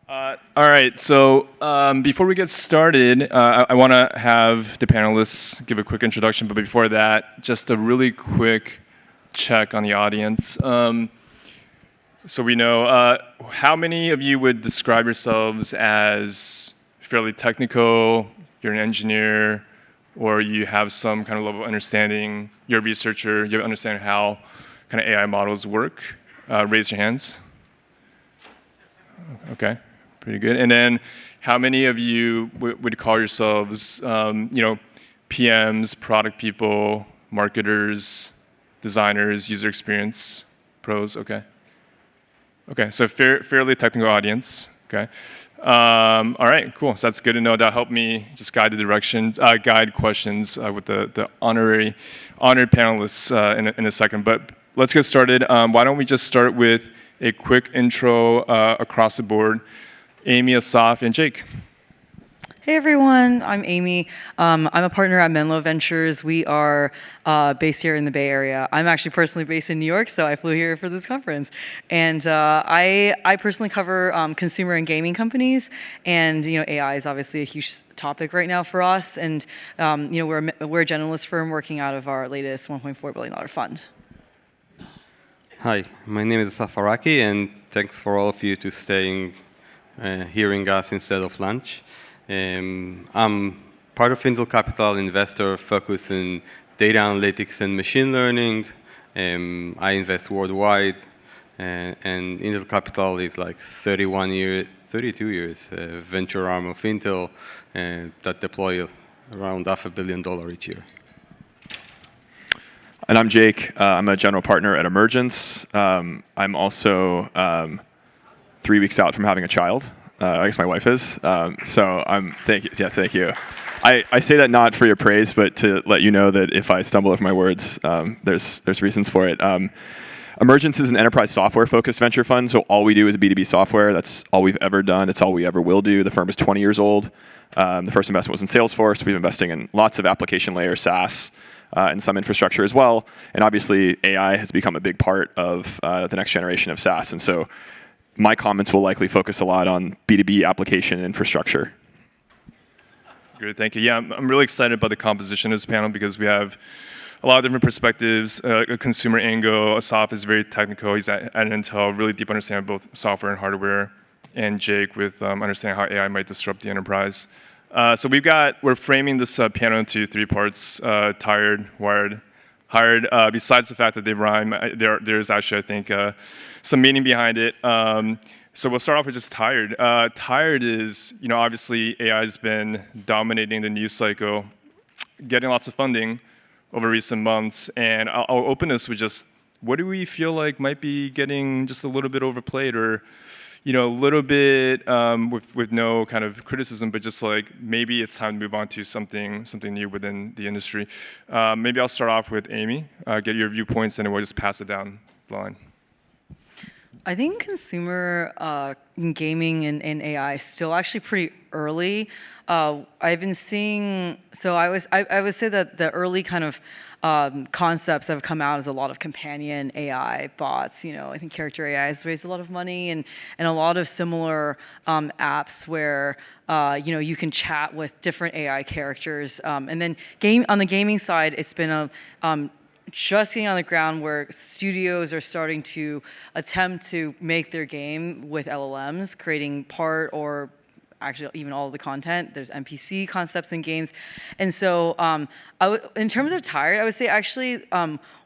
All right, so before we get started, I want to have the panelists give a quick introduction, but before that, just a really quick check on the audience. So we know, how many of you would describe yourselves as fairly technical, you're an engineer, or you have some kind of level of understanding, you're a researcher, you understand how kind of AI models work? Raise your hands. Okay. Pretty good. And then, how many of you would call yourselves, PMs, product people, marketers, designers, user experience pros? Okay. Okay. So fairly technical audience. Okay. All right. Cool. So that's good to know. That'll help me just guide the directions, guide questions with the honored panelists in a second. But let's get started. Why don't we just start with a quick intro across the board. Amy, Assaf, and Jake. Hey everyone, I'm Amy. I'm a partner at Menlo Ventures. We are based here in the Bay Area. I'm actually personally based in New York, so I flew here for this conference. And I personally cover consumer and gaming companies, and AI is obviously a huge topic right now for us. And we're a generalist firm working out of our latest $1.4 billion fund. Hi, my name is Assaf Araki, and thanks for all of you to staying hearing us instead of lunch. I'm part of Intel Capital investor focused in data analytics and machine learning. I invest worldwide, and Intel Capital is like 32 years venture arm of Intel that deploy around $500 million each year. And I'm Jake. I'm a general partner at Emergence. I'm also 3 weeks out from having a child. I guess my wife is. Thank you. Yeah, thank you. I say that not for your praise, but to let you know that if I stumble over my words, there's reasons for it. Emergence is an enterprise software-focused venture fund, so all we do is B2B software. That's all we've ever done. It's all we ever will do. The firm is 20 years old. The first investment was in Salesforce. We've been investing in lots of application layer SaaS and some infrastructure as well. And obviously, AI has become a big part of the next generation of SaaS. And so my comments will likely focus a lot on B2B application infrastructure. Good, thank you. Yeah, I'm really excited about the composition of this panel because we have a lot of different perspectives. A consumer angle. Assaf is very technical. He's at Intel, really deep understanding of both software and hardware. And Jake with understanding how AI might disrupt the enterprise. So we're framing this panel into 3 parts: tired, wired, hired. Besides the fact that they rhyme, there's actually, I think, some meaning behind it. So we'll start off with just tired. Tired is, obviously AI has been dominating the news cycle, getting lots of funding over recent months. And I'll open this with just, what do we feel like might be getting just a little bit overplayed, or a little bit with no kind of criticism, but just like maybe it's time to move on to something new within the industry. Maybe I'll start off with Amy, get your viewpoints, and then we'll just pass it down the line. I think consumer gaming and AI is still actually pretty early. I've been seeing, so I would say that the early kind of concepts that have come out is a lot of companion AI bots. I think Character AI has raised a lot of money, and a lot of similar apps where you can chat with different AI characters. And then on the gaming side, it's been just getting on the ground where studios are starting to attempt to make their game with LLMs, creating part or actually even all of the content. There's NPC concepts in games. And so in terms of tired, I would say actually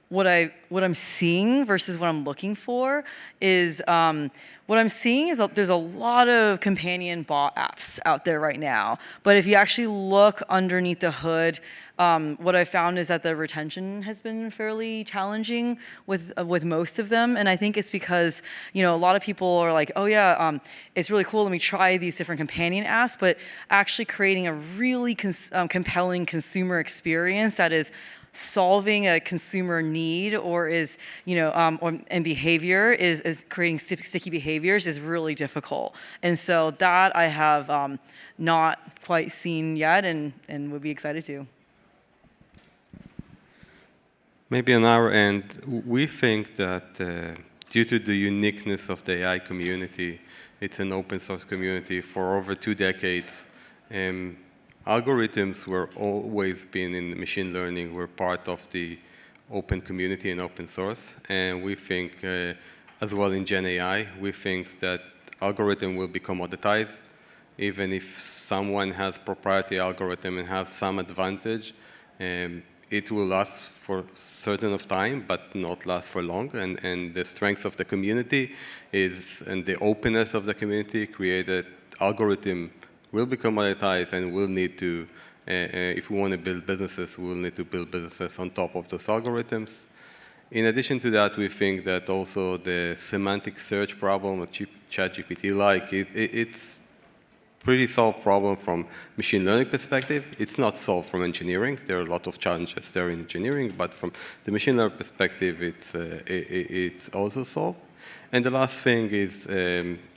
what I'm seeing versus what I'm looking for is what I'm seeing is there's a lot of companion bot apps out there right now. But if you actually look underneath the hood, what I found is that the retention has been fairly challenging with most of them. And I think it's because a lot of people are like, oh yeah, it's really cool. Let me try these different companion apps. But actually creating a really compelling consumer experience that is solving a consumer need or is and behavior is creating sticky behaviors is really difficult. And so that I have not quite seen yet and would be excited to. Maybe on our end, we think that due to the uniqueness of the AI community, it's an open source community for over 2 decades. Algorithms were always been in machine learning, were part of the open community and open source. And we think, as well in Gen AI, we think that algorithm will be commoditized. Even if someone has proprietary algorithm and has some advantage, it will last for certain of time, but not last for long. And the strength of the community is, and the openness of the community created algorithm will be commoditized, and we'll need to, if we want to build businesses, we'll need to build businesses on top of those algorithms. In addition to that, we think that also the semantic search problem of ChatGPT-like, it's pretty solved problem from machine learning perspective. It's not solved from engineering. There are a lot of challenges there in engineering, but from the machine learning perspective, it's also solved. And the last thing is,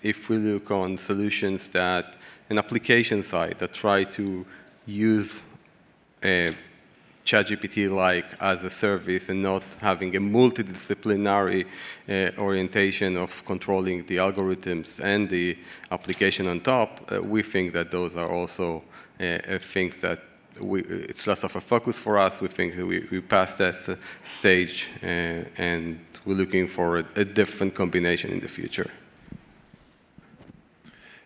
if we look on solutions that, an application side that try to use ChatGPT-like as a service and not having a multidisciplinary orientation of controlling the algorithms and the application on top, we think that those are also things that it's less of a focus for us. We think that we passed that stage, and we're looking for a different combination in the future.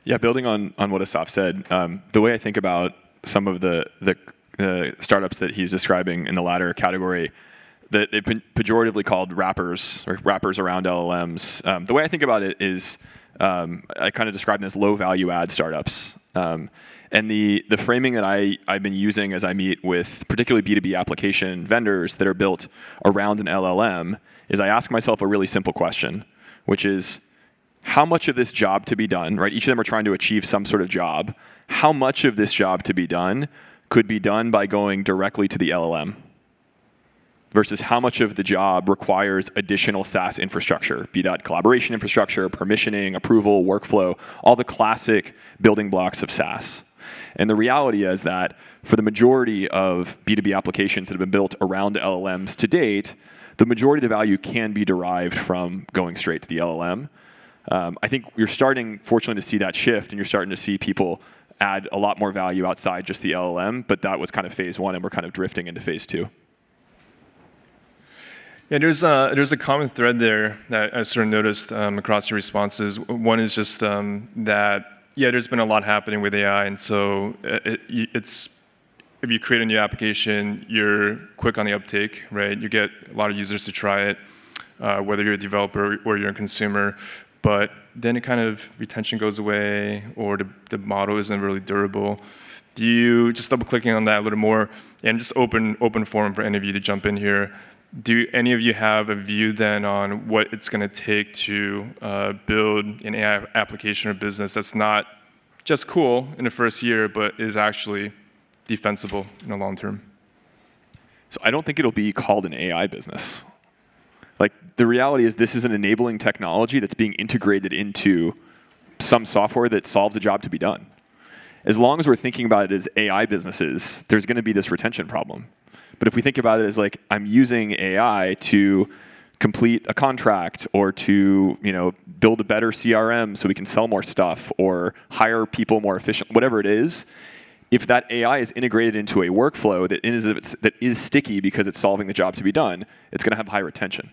Yeah, building on what Assaf said, the way I think about some of the startups that he's describing in the latter category, that they've been pejoratively called wrappers, or wrappers around LLMs. The way I think about it is, I kind of describe them as low value add startups. And the framing that I've been using as I meet with particularly B2B application vendors that are built around an LLM is I ask myself a really simple question, which is, how much of this job to be done, right? Each of them are trying to achieve some sort of job. How much of this job to be done could be done by going directly to the LLM versus how much of the job requires additional SaaS infrastructure, be that collaboration infrastructure, permissioning, approval, workflow, all the classic building blocks of SaaS. And the reality is that for the majority of B2B applications that have been built around LLMs to date, the majority of the value can be derived from going straight to the LLM. I think you're starting, fortunately, to see that shift, and you're starting to see people add a lot more value outside just the LLM, but that was kind of phase one, and we're kind of drifting into phase two. Yeah, there's a common thread there that I sort of noticed across your responses. One is just that, yeah, there's been a lot happening with AI, and so it's if you create a new application, you're quick on the uptake, right? You get a lot of users to try it, whether you're a developer or you're a consumer. But then it kind of, retention goes away, or the model isn't really durable. Do you, just double clicking on that a little more, and just open forum for any of you to jump in here, do any of you have a view then on what it's going to take to build an AI application or business that's not just cool in the first year, but is actually defensible in the long term? So I don't think it'll be called an AI business. Like, the reality is this is an enabling technology that's being integrated into some software that solves a job to be done. As long as we're thinking about it as AI businesses, there's going to be this retention problem. But if we think about it as like, I'm using AI to complete a contract, or to build a better CRM so we can sell more stuff, or hire people more efficient, whatever it is, if that AI is integrated into a workflow that is sticky because it's solving the job to be done, it's going to have high retention.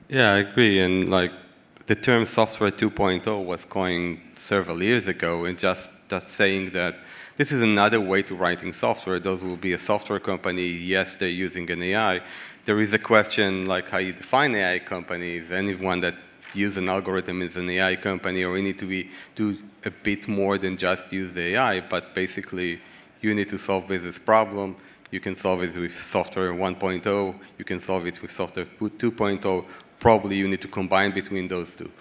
Yeah, I agree. And like, the term software 2.0 was coined several years ago, and just saying that this is another way to writing software. Those will be a software company. Yes, they're using an AI. There is a question like how you define AI companies. Anyone that use an algorithm is an AI company, or we need to do a bit more than just use the AI. But basically, you need to solve business problem. You can solve it with software 1.0. You can solve it with software 2.0. Probably you need to combine between those two.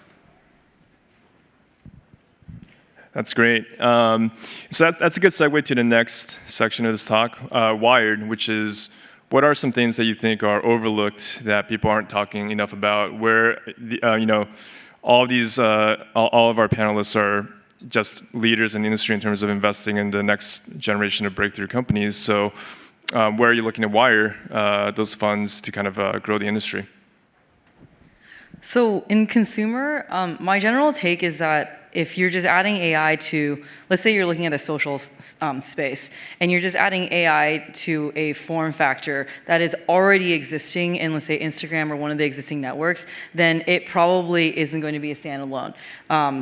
That's great. So that's a good segue to the next section of this talk, Wired, which is, what are some things that you think are overlooked that people aren't talking enough about? Where all of our panelists are just leaders in the industry in terms of investing in the next generation of breakthrough companies. So where are you looking to wire those funds to kind of grow the industry? So in consumer, my general take is that if you're just adding AI to, let's say you're looking at a social space, and you're just adding AI to a form factor that is already existing in, let's say, Instagram or one of the existing networks, then it probably isn't going to be a standalone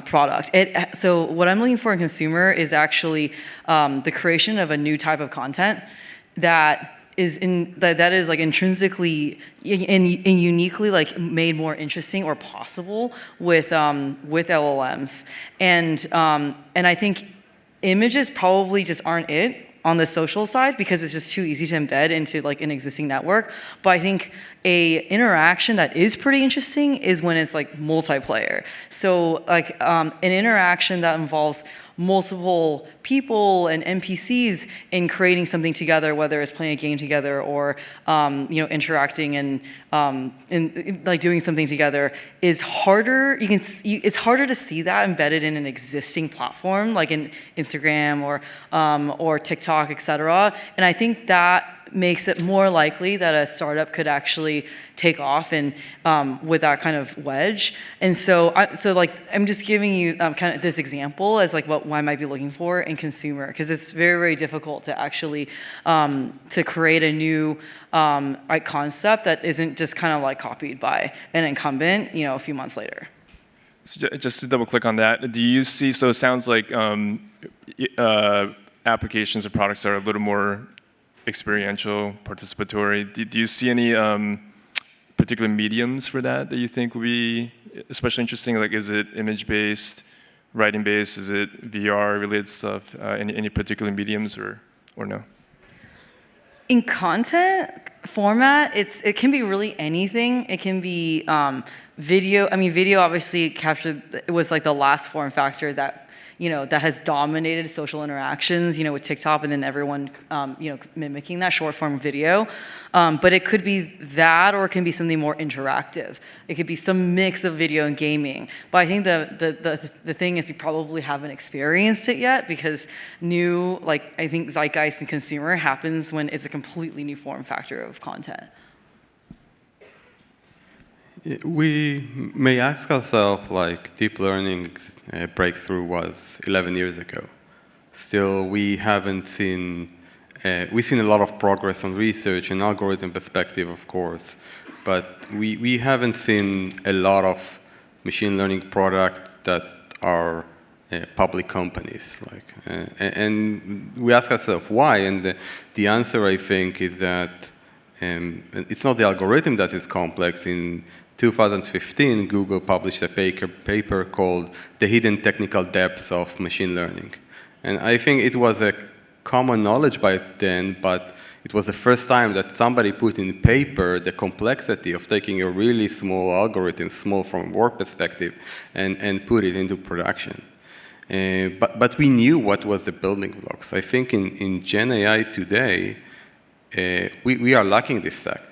product. So what I'm looking for in consumer is actually the creation of a new type of content that is like intrinsically and uniquely like made more interesting or possible with LLMs, and I think images probably just aren't it on the social side because it's just too easy to embed into like an existing network. But I think a interaction that is pretty interesting is when it's like multiplayer. So like an interaction that involves multiple people and NPCs in creating something together, whether it's playing a game together or interacting and like doing something together, is harder. It's harder to see that embedded in an existing platform like in Instagram or TikTok, etc. And I think that makes it more likely that a startup could actually take off and with that kind of wedge. And so I'm just giving you kind of this example as like what I might be looking for in consumer, because it's very, very difficult to actually to create a new like concept that isn't just kind of like copied by an incumbent, a few months later. So just to double click on that, do you see? So it sounds like applications or products are a little more experiential, participatory. Do you see any particular mediums for that you think would be especially interesting? Like, is it image-based, writing-based? Is it VR-related stuff? Any particular mediums or no? In content format, it can be really anything. It can be video. I mean, video obviously it was like the last form factor that that has dominated social interactions, with TikTok, and then everyone, mimicking that short form video. But it could be that, or it can be something more interactive. It could be some mix of video and gaming. But I think the thing is, you probably haven't experienced it yet, because I think zeitgeist and consumer happens when it's a completely new form factor of content. We may ask ourselves, like, deep learning breakthrough was 11 years ago. Still, we haven't seen, we've seen a lot of progress on research and algorithm perspective, of course, but we haven't seen a lot of machine learning products that are public companies. And we ask ourselves why, and the answer, I think, is that it's not the algorithm that is complex. In 2015, Google published a paper called The Hidden Technical Depths of Machine Learning. And I think it was a common knowledge by then, but it was the first time that somebody put in paper the complexity of taking a really small algorithm, small from work perspective, and put it into production. But we knew what was the building blocks. I think in Gen AI today, we are lacking this stack.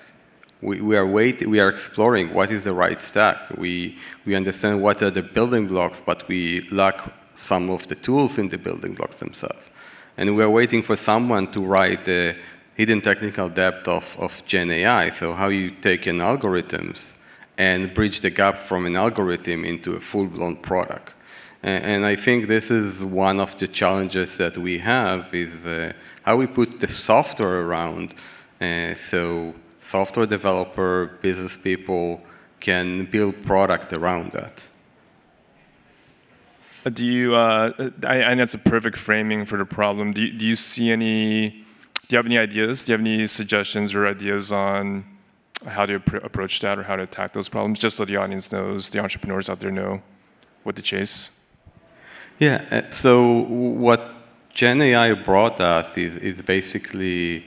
We are exploring what is the right stack. We understand what are the building blocks, but we lack some of the tools in the building blocks themselves. And we are waiting for someone to write the hidden technical depth of Gen AI. So how you take an algorithms and bridge the gap from an algorithm into a full-blown product. And I think this is one of the challenges that we have, is how we put the software around so software developer, business people can build product around that. Do you? And that's a perfect framing for the problem. Do you see any? Do you have any ideas? Do you have any suggestions or ideas on how to approach that or how to attack those problems? Just so the audience knows, the entrepreneurs out there know what to chase. Yeah. So what Gen AI brought us is basically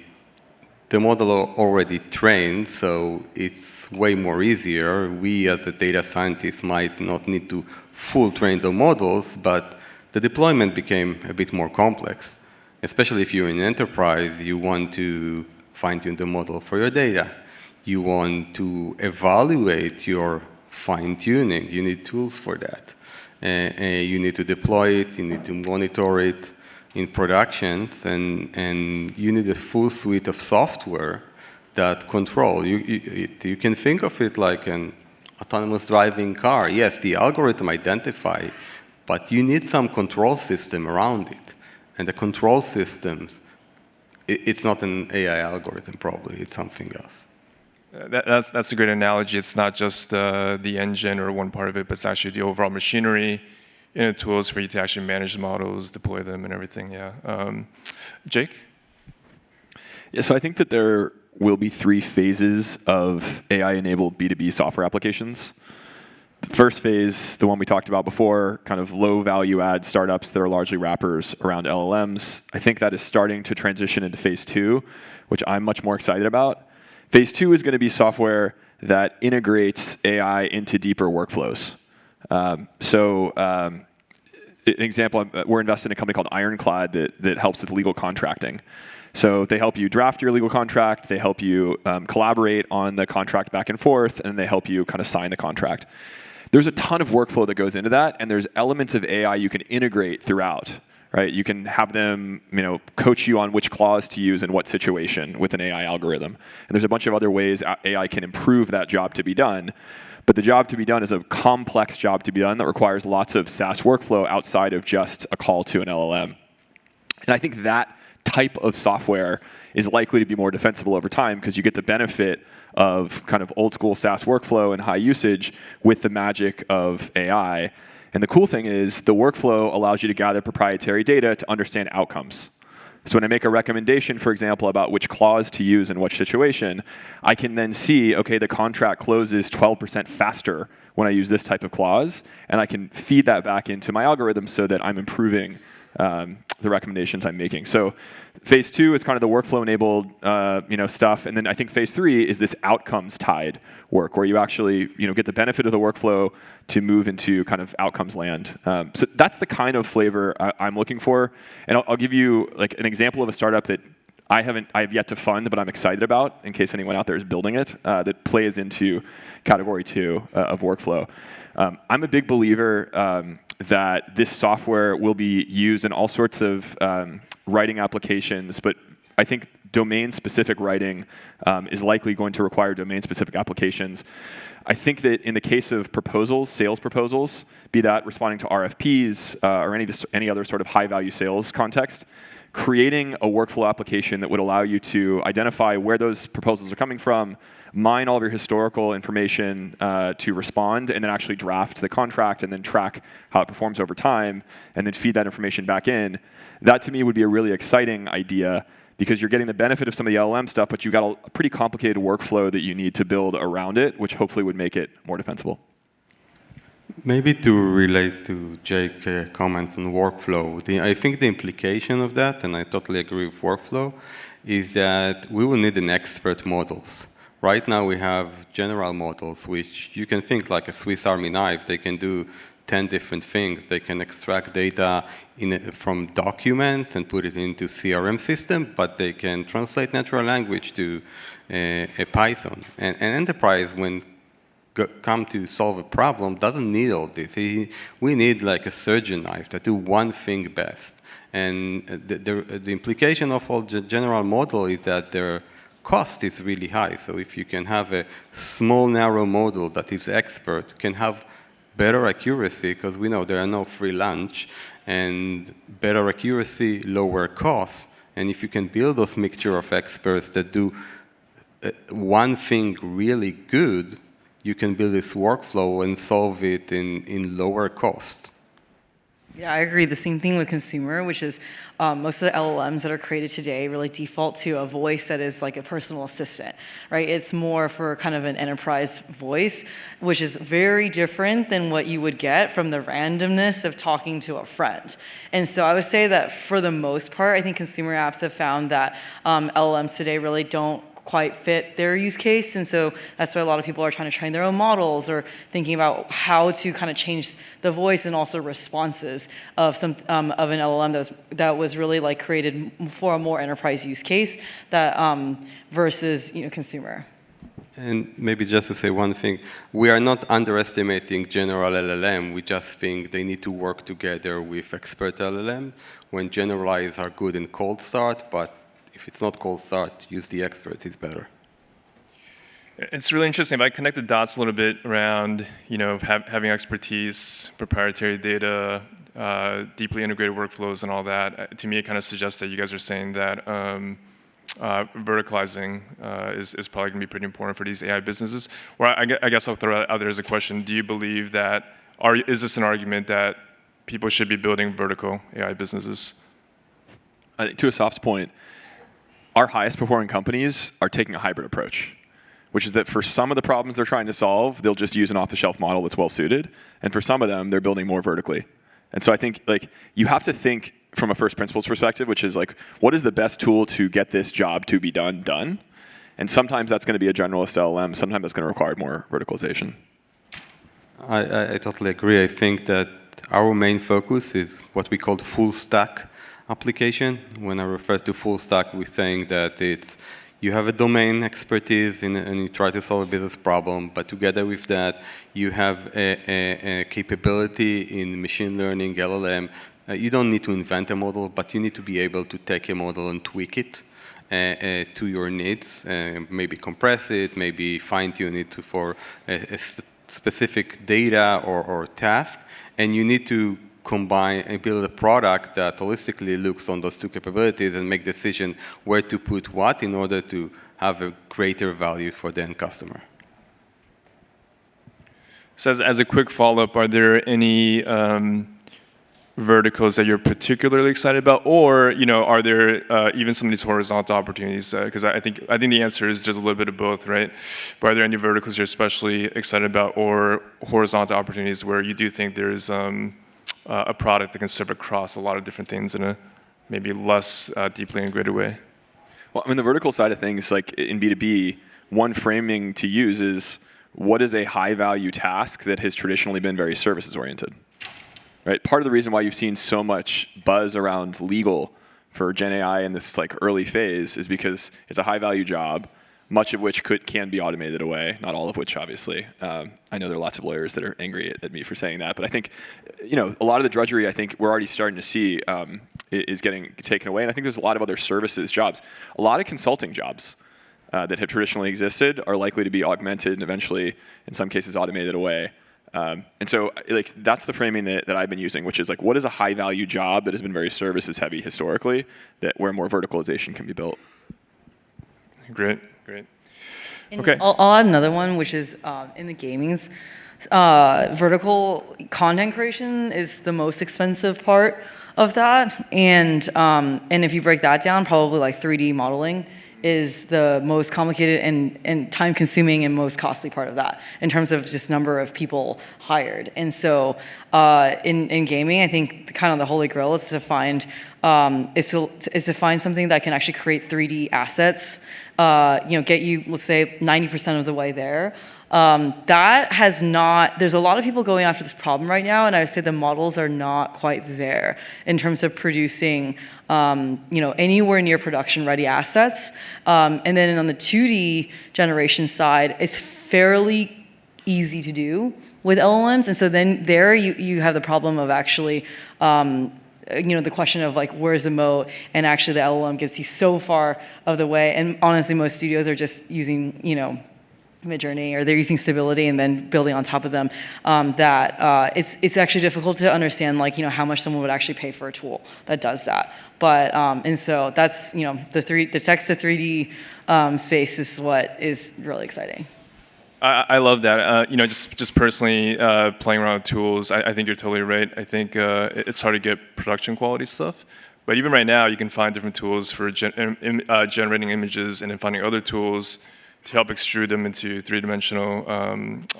the model already trained, so it's way more easier. We as a data scientist might not need to full train the models, but the deployment became a bit more complex. Especially if you're in enterprise, you want to fine-tune the model for your data. You want to evaluate your fine-tuning. You need tools for that. You need to deploy it, you need to monitor it in productions, and you need a full suite of software that control. You can think of it like an autonomous driving car, yes, the algorithm identify, but you need some control system around it. And the control systems, it's not an AI algorithm, probably. It's something else. That's a great analogy. It's not just the engine or one part of it, but it's actually the overall machinery and the tools for you to actually manage the models, deploy them, and everything. Yeah. Jake? Yeah, so I think that there will be 3 phases of AI-enabled B2B software applications. The first phase, the one we talked about before, kind of low value add startups that are largely wrappers around LLMs. I think that is starting to transition into phase 2, which I'm much more excited about. Phase 2 is going to be software that integrates AI into deeper workflows. An example, we're invested in a company called Ironclad that helps with legal contracting. So they help you draft your legal contract, they help you collaborate on the contract back and forth, and they help you kind of sign the contract. There's a ton of workflow that goes into that, and there's elements of AI you can integrate throughout. Right? You can have them, coach you on which clause to use in what situation with an AI algorithm. And there's a bunch of other ways AI can improve that job to be done. But the job to be done is a complex job to be done that requires lots of SaaS workflow outside of just a call to an LLM. And I think that type of software is likely to be more defensible over time because you get the benefit of kind of old school SaaS workflow and high usage with the magic of AI. And the cool thing is the workflow allows you to gather proprietary data to understand outcomes. So when I make a recommendation, for example, about which clause to use in which situation, I can then see, okay, the contract closes 12% faster when I use this type of clause, and I can feed that back into my algorithm so that I'm improving the recommendations I'm making. So phase 2 is kind of the workflow-enabled stuff, and then I think phase 3 is this outcomes-tied work where you actually get the benefit of the workflow to move into kind of outcomes land. So that's the kind of flavor I'm looking for, and I'll give you like an example of a startup that I have yet to fund, but I'm excited about in case anyone out there is building it that plays into category 2 of workflow. I'm a big believer that this software will be used in all sorts of writing applications, but I think domain-specific writing is likely going to require domain-specific applications. I think that in the case of proposals, sales proposals, be that responding to RFPs or any other sort of high-value sales context, creating a workflow application that would allow you to identify where those proposals are coming from, mine all of your historical information to respond, and then actually draft the contract and then track how it performs over time, and then feed that information back in. That to me would be a really exciting idea because you're getting the benefit of some of the LLM stuff, but you've got a pretty complicated workflow that you need to build around it, which hopefully would make it more defensible. Maybe to relate to Jake's comments on workflow, I think the implication of that, and I totally agree with workflow, is that we will need an expert models. Right now we have general models, which you can think like a Swiss Army knife. They can do 10 different things. They can extract data from documents and put it into CRM system, but they can translate natural language to a Python. And an enterprise, when come to solve a problem, doesn't need all this. We need like a surgeon knife that do one thing best. And the implication of all the general model is that their cost is really high. So if you can have a small, narrow model that is expert, can have better accuracy, because we know there are no free lunch, and better accuracy, lower costs. And if you can build those mixture of experts that do one thing really good, you can build this workflow and solve it in lower cost. Yeah, I agree. The same thing with consumer, which is most of the LLMs that are created today really default to a voice that is like a personal assistant, right? It's more for kind of an enterprise voice, which is very different than what you would get from the randomness of talking to a friend. And so I would say that for the most part, I think consumer apps have found that LLMs today really don't quite fit their use case, and so that's why a lot of people are trying to train their own models or thinking about how to kind of change the voice and also responses of some of an LLM that was really like created for a more enterprise use case that versus consumer. And maybe just to say one thing, we are not underestimating general LLM. We just think they need to work together with expert LLM. When generalized are good in cold start, but if it's not cold start, use the experts is better. It's really interesting. If I connect the dots a little bit around, having expertise, proprietary data, deeply integrated workflows, and all that, to me, it kind of suggests that you guys are saying that verticalizing is probably going to be pretty important for these AI businesses. Or I guess I'll throw it out there as a question: do you believe that, is this an argument that people should be building vertical AI businesses? I think to Assaf's point, our highest performing companies are taking a hybrid approach, which is that for some of the problems they're trying to solve, they'll just use an off-the-shelf model that's well suited, and for some of them, they're building more vertically. And so I think you have to think from a first principles perspective, which is what is the best tool to get this job to be done? And sometimes that's going to be a generalist LLM. Sometimes that's going to require more verticalization. I totally agree. I think that our main focus is what we call full stack application. When I refer to full stack, we're saying that you have a domain expertise and you try to solve a business problem, but together with that, you have a capability in machine learning, LLM. You don't need to invent a model, but you need to be able to take a model and tweak it to your needs, maybe compress it, maybe fine-tune it for a specific data or task, and you need to combine and build a product that holistically looks on those two capabilities and make decision where to put what in order to have a greater value for the end customer. So as a quick follow-up, are there any verticals that you're particularly excited about, or are there even some of these horizontal opportunities? Because I think the answer is there's a little bit of both, right? But are there any verticals you're especially excited about, or horizontal opportunities where you do think there's a product that can serve across a lot of different things in a maybe less deeply integrated way? Well, I mean, the vertical side of things, like in B2B, one framing to use is what is a high-value task that has traditionally been very services-oriented, right? Part of the reason why you've seen so much buzz around legal for Gen AI in this early phase is because it's a high-value job, much of which can be automated away, not all of which, obviously. I know there are lots of lawyers that are angry at me for saying that, but I think, a lot of the drudgery I think we're already starting to see is getting taken away, and I think there's a lot of other services jobs. A lot of consulting jobs that have traditionally existed are likely to be augmented and eventually, in some cases, automated away. And so that's the framing that I've been using, which is what is a high-value job that has been very services-heavy historically, where more verticalization can be built. Great. And Okay. I'll add another one, which is in the gaming's vertical content creation is the most expensive part of that, and if you break that down, probably 3D modeling is the most complicated and time-consuming and most costly part of that in terms of just number of people hired. And so in gaming, I think kind of the holy grail is to find something that can actually create 3D assets, get you, let's say, 90% of the way there. There's a lot of people going after this problem right now, and I would say the models are not quite there in terms of producing, anywhere near production-ready assets. And then on the 2D generation side, it's fairly easy to do with LLMs, and so then there you have the problem of actually, the question of where's the moat, and actually the LLM gets you so far of the way, and honestly, most studios are just using, Midjourney, or they're using Stability and then building on top of them, it's actually difficult to understand how much someone would actually pay for a tool that does that. But and so that's the text to 3D space is what is really exciting. I love that. Just personally playing around with tools, I think you're totally right. I think it's hard to get production quality stuff. But even right now, you can find different tools for generating images, and then finding other tools to help extrude them into three-dimensional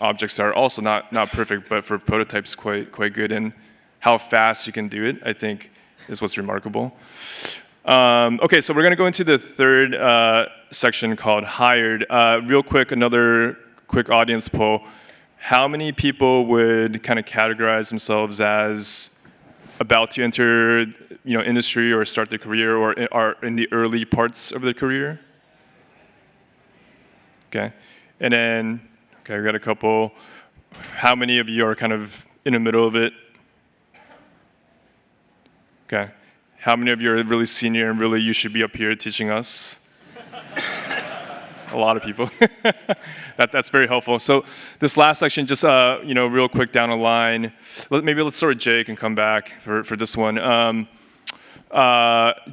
objects that are also not perfect, but for prototypes quite good. And how fast you can do it, I think, is what's remarkable. Okay, so we're going to go into the third section called Hired. Real quick, another quick audience poll. How many people would kind of categorize themselves as about to enter industry or start their career, or are in the early parts of their career? Okay, and then, we got a couple. How many of you are kind of in the middle of it? Okay. How many of you are really senior and really you should be up here teaching us? a lot of people. That's very helpful. So this last section, just real quick down the line. Maybe let's start with Jake and come back for this one.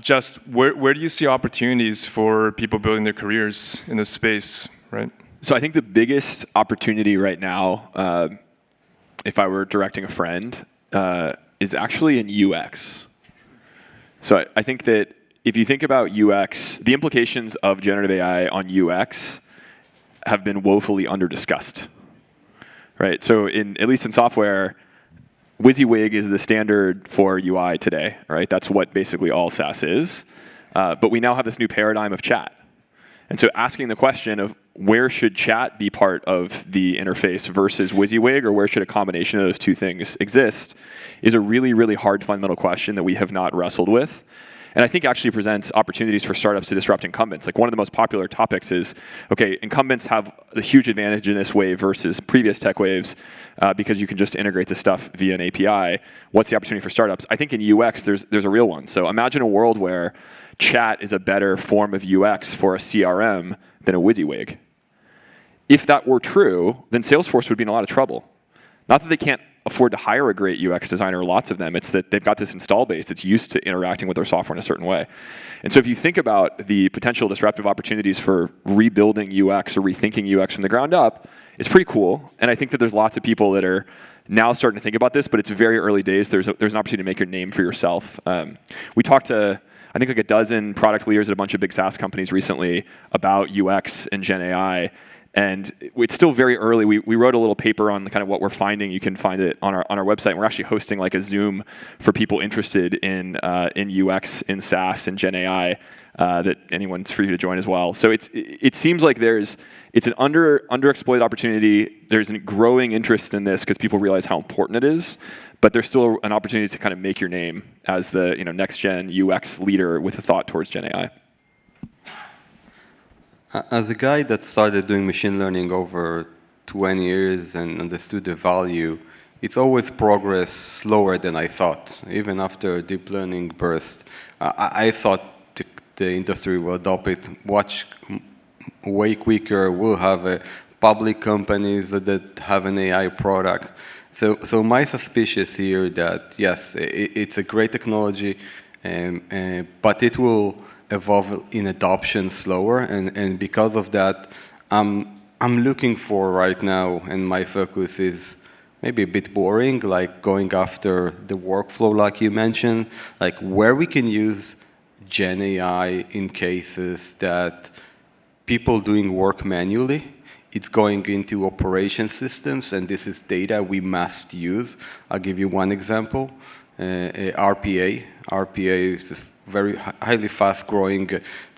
Just where do you see opportunities for people building their careers in this space, right? So I think the biggest opportunity right now, if I were directing a friend, is actually in UX. So I think that if you think about UX, the implications of generative AI on UX have been woefully under-discussed, right? So at least in software, WYSIWYG is the standard for UI today, right? That's what basically all SaaS is. But we now have this new paradigm of chat. And so asking the question of where should chat be part of the interface versus WYSIWYG, or where should a combination of those two things exist, is a really, really hard fundamental question that we have not wrestled with. And I think actually presents opportunities for startups to disrupt incumbents. Like one of the most popular topics is, okay, incumbents have a huge advantage in this wave versus previous tech waves because you can just integrate this stuff via an API. What's the opportunity for startups? I think in UX, there's a real one. So imagine a world where chat is a better form of UX for a CRM than a WYSIWYG. If that were true, then Salesforce would be in a lot of trouble. Not that they can't afford to hire a great UX designer, lots of them. It's that they've got this install base that's used to interacting with their software in a certain way. And so if you think about the potential disruptive opportunities for rebuilding UX or rethinking UX from the ground up, it's pretty cool. And I think that there's lots of people that are now starting to think about this, but it's very early days. There's an opportunity to make your name for yourself. We talked to, I think, like a dozen product leaders at a bunch of big SaaS companies recently about UX and Gen AI. And it's still very early. We wrote a little paper on kind of what we're finding. You can find it on our website. We're actually hosting like a Zoom for people interested in UX, in SaaS, and Gen AI that anyone's free to join as well. So it seems like it's an underexploited opportunity. There's a growing interest in this because people realize how important it is. But there's still an opportunity to kind of make your name as the next gen UX leader with a thought towards Gen AI. As a guy that started doing machine learning over 20 years and understood the value, it's always progressed slower than I thought. Even after deep learning burst, I thought the industry will adopt it way quicker. We'll have public companies that have an AI product. So my suspicion here that yes, it's a great technology, but it will evolve in adoption slower, and because of that, I'm looking for right now, and my focus is maybe a bit boring, like going after the workflow, like you mentioned, like where we can use Gen AI in cases that people doing work manually, it's going into operation systems, and this is data we must use. I'll give you one example, RPA. RPA is very highly fast-growing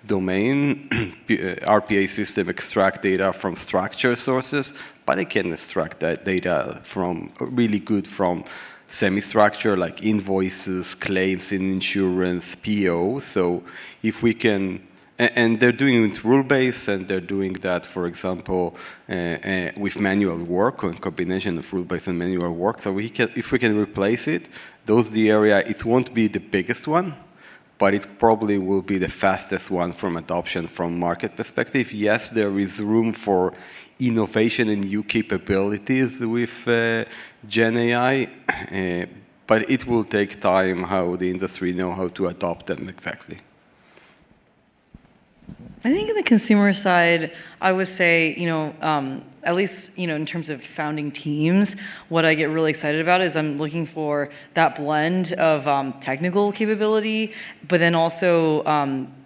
domain. RPA system extract data from structured sources, but it can extract that data from semi-structure, like invoices, claims in insurance, PO. So if we can, and they're doing it rule-based, and they're doing that, for example, with manual work, or a combination of rule-based and manual work. So if we can replace it, those the area. It won't be the biggest one, but it probably will be the fastest one from adoption from market perspective. Yes, there is room for innovation and new capabilities with Gen AI, but it will take time how the industry know how to adopt them exactly. I think in the consumer side, I would say, at least, in terms of founding teams, what I get really excited about is I'm looking for that blend of technical capability, but then also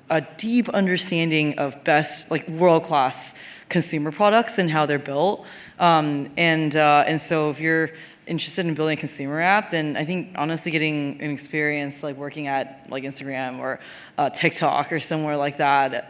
a deep understanding of best, like world-class consumer products and how they're built. And so if you're interested in building a consumer app, then I think honestly getting an experience like working at like Instagram or TikTok or somewhere like that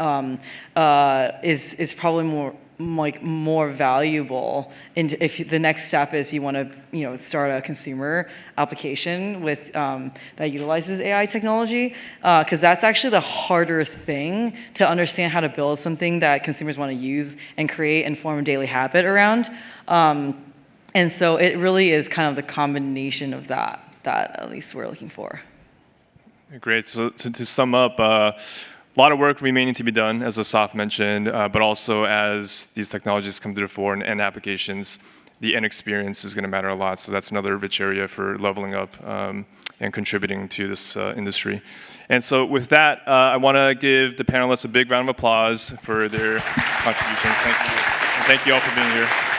is probably more valuable. And if the next step is you want to start a consumer application with that utilizes AI technology, because that's actually the harder thing to understand how to build something that consumers want to use and create and form a daily habit around. And so it really is kind of the combination of that at least we're looking for. Great. So to sum up, a lot of work remaining to be done, as Assaf mentioned, but also as these technologies come to the fore and end applications, the end experience is going to matter a lot. So that's another rich area for leveling up and contributing to this industry. And so with that, I want to give the panelists a big round of applause for their contributions. Thank you. And thank you all for being here.